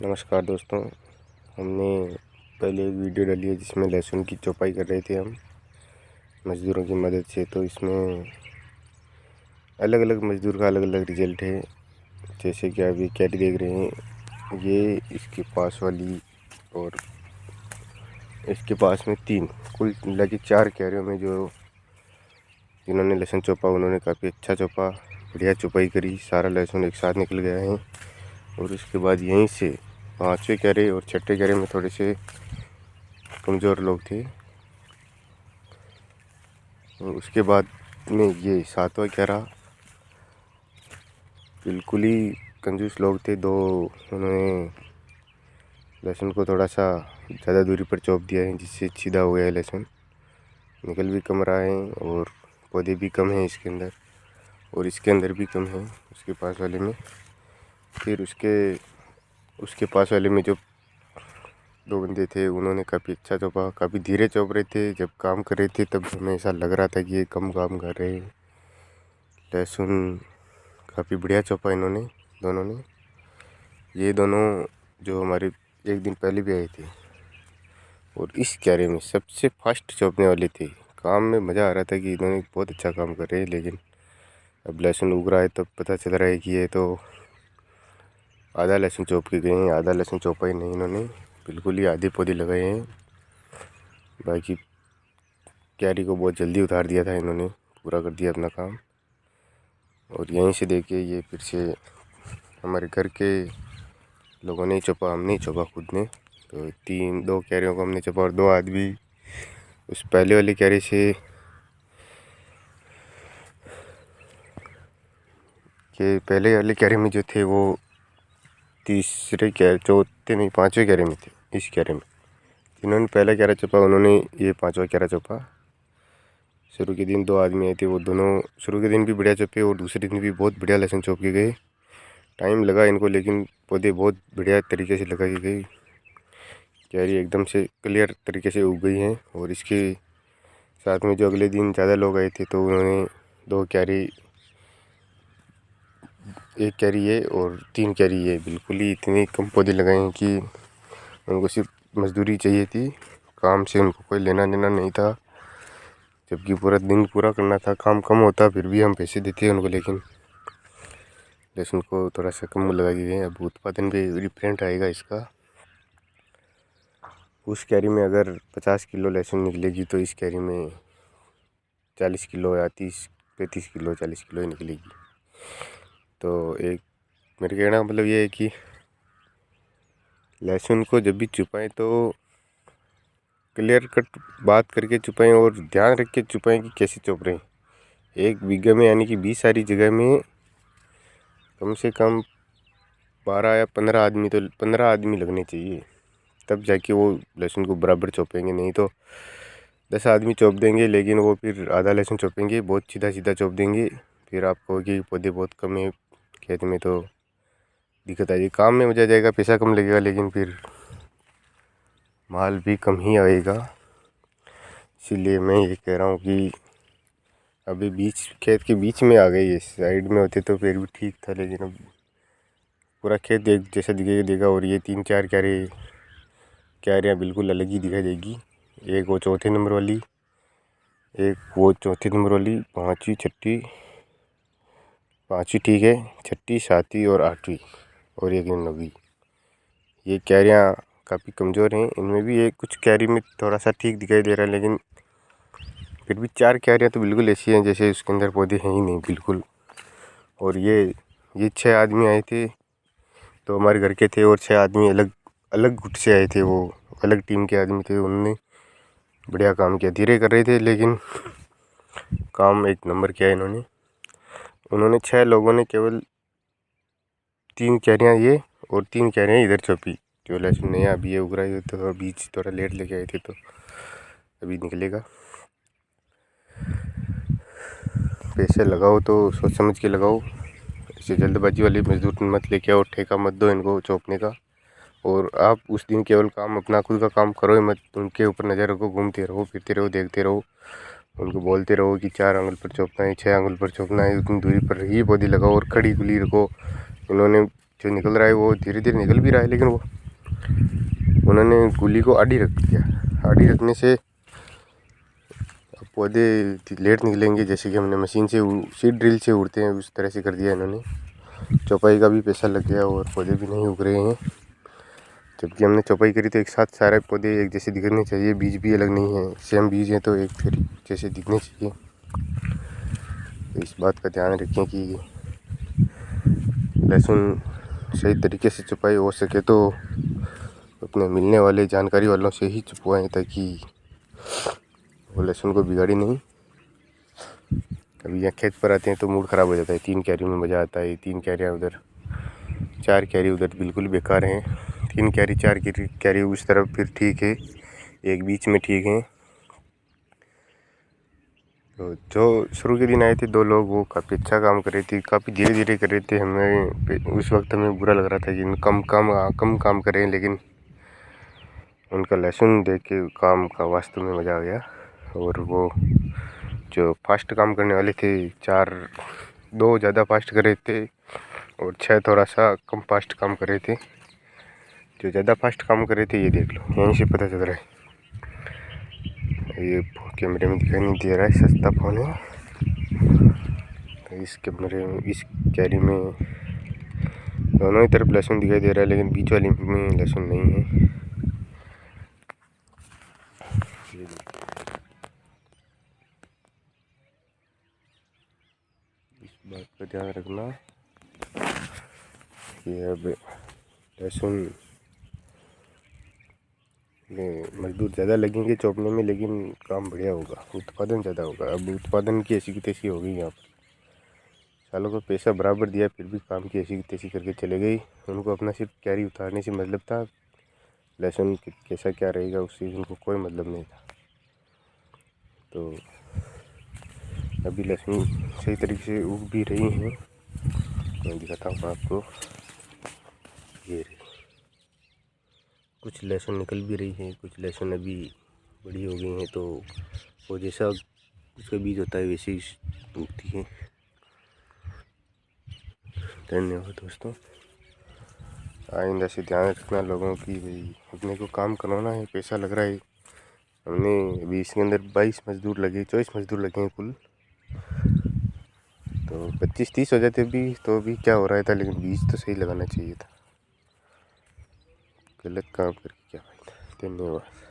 नमस्कार दोस्तों। हमने पहले एक वीडियो डाली है जिसमें लहसुन की चौपाई कर रहे थे हम मज़दूरों की मदद से। तो इसमें अलग अलग मज़दूर का अलग अलग रिज़ल्ट है। जैसे कि आप ये कैरी देख रहे हैं, ये इसके पास वाली और इसके पास में तीन, कुल मिला के 4 कैरियों में जो जिन्होंने लहसुन चौपा उन्होंने काफ़ी अच्छा चौपा, बढ़िया चौपाई करी। सारा लहसुन एक साथ निकल गया है। और उसके बाद यहीं से 5वें कैरे और 6ठे कैरे में थोड़े से कमज़ोर लोग थे। और उसके बाद में ये 7वां कैरा बिल्कुल ही कंजूस लोग थे। उन्होंने लहसुन को थोड़ा सा ज़्यादा दूरी पर चौप दिया है, जिससे सीधा हो गया है लहसुन। निकल भी कम रहा है और पौधे भी कम हैं इसके अंदर, और इसके अंदर भी कम है उसके पास वाले में। फिर उसके पास वाले में जो 2 बंदे थे उन्होंने काफ़ी अच्छा चौपा, काफ़ी धीरे चौप रहे थे। जब काम कर रहे थे तब हमें ऐसा लग रहा था कि ये कम काम कर रहे हैं। लहसुन काफ़ी बढ़िया चौपा इन्होंने दोनों ने। ये दोनों जो हमारे एक दिन पहले भी आए थे और इस क्यारे में सबसे फास्ट चौपने वाले थे। काम में मज़ा आ रहा था कि इन्होंने बहुत अच्छा काम कर रहे हैं। लेकिन अब लहसुन उग रहा है तब पता चल रहा है कि ये तो आधा लहसुन चौप के गए हैं, आधा लहसुन चौपा ही नहीं इन्होंने, बिल्कुल ही आधे पौधे लगाए हैं। बाकी क्यारी को बहुत जल्दी उतार दिया था इन्होंने, पूरा कर दिया अपना काम। और यहीं से देखिए ये फिर से हमारे घर के लोगों ने ही चौपा, हमने ही चौपा खुद ने। तो 2 क्यारियों को हमने चौपा और 2 आदमी उस पहले वाले क्यारे से के पहले वाले क्यारे में जो थे वो तीसरे क्यारे, चौथे नहीं 5वें क्यारे में थे। इस क्यारे में जिन्होंने पहला क्यारा चौपा उन्होंने ये 5वां क्यारा चौपा। शुरू के दिन 2 आदमी आए थे, वो दोनों शुरू के दिन भी बढ़िया चौपे और दूसरे दिन भी बहुत बढ़िया लहसुन चौप के गए। टाइम लगा इनको, लेकिन पौधे बहुत बढ़िया तरीके से लगा के गई। क्यारी एकदम से क्लियर तरीके से उग गई हैं। और इसके साथ में जो अगले दिन ज़्यादा लोग आए थे तो उन्होंने 2 क्यारी, 1 क्यारी ये और 3 क्यारी ये, बिल्कुल ही इतने कम पौधे लगाए हैं कि उनको सिर्फ मजदूरी चाहिए थी, काम से उनको कोई लेना देना नहीं था। जबकि पूरा दिन पूरा करना था, काम कम होता फिर भी हम पैसे देते हैं उनको। लेकिन लहसुन को थोड़ा सा कम लगा के गए। अब उत्पादन भी डिफरेंट आएगा इसका। उस कैरी में अगर 50 किलो लहसुन निकलेगी तो इस कैरी में 40 किलो या 35 किलो 40 किलो ही निकलेगी। तो एक मेरे कहने का मतलब ये है कि लहसुन को जब भी छुपाएं तो क्लियर कट बात करके छुपाएं और ध्यान रख के छुपाएं कि कैसे छुप रहे हैं। 1 बीघे में यानी कि 20 सारी जगह में कम से कम 12 या 15 आदमी, तो 15 आदमी लगने चाहिए, तब जाके वो लहसुन को बराबर चौपेंगे। नहीं तो 10 आदमी चौप देंगे लेकिन वो फिर आधा लहसुन चौपेंगे, बहुत सीधा सीधा चौप देंगे। फिर आप कहोगे पौधे बहुत कम है खेत में, तो दिक्कत आएगी। काम में मजा जाएगा, पैसा कम लगेगा, लेकिन फिर माल भी कम ही आएगा। इसीलिए मैं ये कह रहा हूँ कि अभी खेत के बीच में आ गई है। साइड में होते तो फिर भी ठीक था, लेकिन अब पूरा खेत एक जैसा दिखेगा। और ये 3-4 क्यारियाँ बिल्कुल अलग ही दिखाई देगी। एक वो चौथे नंबर वाली, एक वो चौथे नंबर वाली, 5वीं 6ठी, 5वीं ठीक है, 6ठी 7वीं और 8वीं, और एक 9वीं। ये क्यारियाँ काफ़ी कमज़ोर हैं। इनमें भी एक कुछ क्यारी में थोड़ा सा ठीक दिखाई दे रहा है, लेकिन फिर भी 4 क्यारियाँ तो बिल्कुल ऐसी हैं जैसे उसके अंदर पौधे हैं ही नहीं बिल्कुल। और ये 6 आदमी आए थे तो हमारे घर के थे, और 6 आदमी अलग अलग गुट से आए थे, वो अलग टीम के आदमी थे। उन्होंने बढ़िया काम किया, धीरे कर रहे थे लेकिन काम एक नंबर किया इन्होंने। उन्होंने 6 लोगों ने केवल 3 क्यारियाँ ये और 3 क्यारियाँ इधर चौपी। जो लहसुन नया अभी ये उग रहा है तो बीज थोड़ा लेट लेके आए थे, तो अभी निकलेगा। पैसे लगाओ तो सोच समझ के लगाओ, ऐसे जल्दबाजी वाली मजदूर मत लेके आओ, ठेका मत दो इनको चौपने का। और आप उस दिन केवल काम अपना खुद का काम करो ही मत, उनके ऊपर नज़र रखो, घूमते रहो, फिरते रहो, देखते रहो, उनको बोलते रहो कि 4 आंगुल पर चौपना है, 6 आंगुल पर चौपना है। उतनी दूरी पर ही पौधे लगाओ और खड़ी गुली रखो। इन्होंने जो निकल रहा है वो धीरे धीरे निकल भी रहा है, लेकिन वो उन्होंने गुली को आड़ी रख दिया। आड़ी रखने से पौधे लेट निकलेंगे, जैसे कि हमने मशीन से सीड ड्रिल से उड़ते हैं उस तरह से कर दिया इन्होंने। चौपाई का भी पैसा लग गया और पौधे भी नहीं उग रहे हैं। जबकि हमने चौपाई करी तो एक साथ सारे पौधे एक जैसे दिखने चाहिए, बीज भी अलग नहीं है, सेम बीज है तो एक फिर जैसे दिखने चाहिए। तो इस बात का ध्यान रखें कि लहसुन सही तरीके से छुपाई हो सके तो अपने मिलने वाले जानकारी वालों से ही छुपवाएं, ताकि वो लहसुन को बिगाड़ी नहीं। अभी यहाँ खेत पर आते हैं तो मूड ख़राब हो जाता है। 3 क्यारी में मज़ा आता है, 3 क्यारियाँ उधर, 4 क्यारी उधर बिल्कुल बेकार हैं। 3 क्यारी 4 क्यारी उस तरफ फिर ठीक है, एक बीच में ठीक है। तो जो शुरू के दिन आए थे 2 लोग, वो काफ़ी अच्छा काम कर रहे थे, काफ़ी धीरे धीरे कर रहे थे। हमें उस वक्त हमें बुरा लग रहा था कि कम काम कर रहे हैं, लेकिन उनका लहसुन देख के काम का वास्तव में मज़ा आ गया। और वो जो फास्ट काम करने वाले थे, 2 ज़्यादा फास्ट कर रहे थे और 6 थोड़ा सा कम फास्ट काम कर रहे थे। जो ज़्यादा फास्ट काम कर रहे थे, ये देख लो, यहीं से पता चल रहा है। ये कैमरे में दिखाई नहीं दे रहा है, सस्ता फ़ोन है। तो इस कैमरे में, इस कैरी में दोनों ही तरफ लहसुन दिखाई दे रहा है, लेकिन बीच वाली में लहसुन नहीं है। इस बात का ध्यान रखना कि अब लहसुन में मजदूर ज़्यादा लगेंगे चौपने में, लेकिन काम बढ़िया होगा, उत्पादन ज़्यादा होगा। अब उत्पादन की ऐसी की तैसी हो गई यहाँ पर। सालों को पैसा बराबर दिया, फिर भी काम की ऐसी की तैसी करके चले गई। उनको अपना सिर्फ क्यारी उतारने से मतलब था, लहसुन कैसा क्या रहेगा उससे उनको कोई मतलब नहीं था। तो अभी लहसुन सही तरीके से उग भी रही हैं। मैं दिखाता हूँ आपको, ये रही। कुछ लहसुन निकल भी रही है, कुछ लहसुन अभी बड़ी हो गई हैं। तो वो जैसा उसका बीज होता है वैसे ही उगती है। धन्यवाद दोस्तों। आइंदा से ध्यान रखना लोगों की, भाई अपने को काम करवाना है, पैसा लग रहा है। हमने अभी इसके अंदर 22 मज़दूर लगे, 24 मज़दूर लगे हैं कुल। तो 25-30 हो जाते भी तो भी क्या हो रहा था, लेकिन बीज तो सही लगाना चाहिए था। गलत काम करके क्या फ़ायदा। धन्यवाद।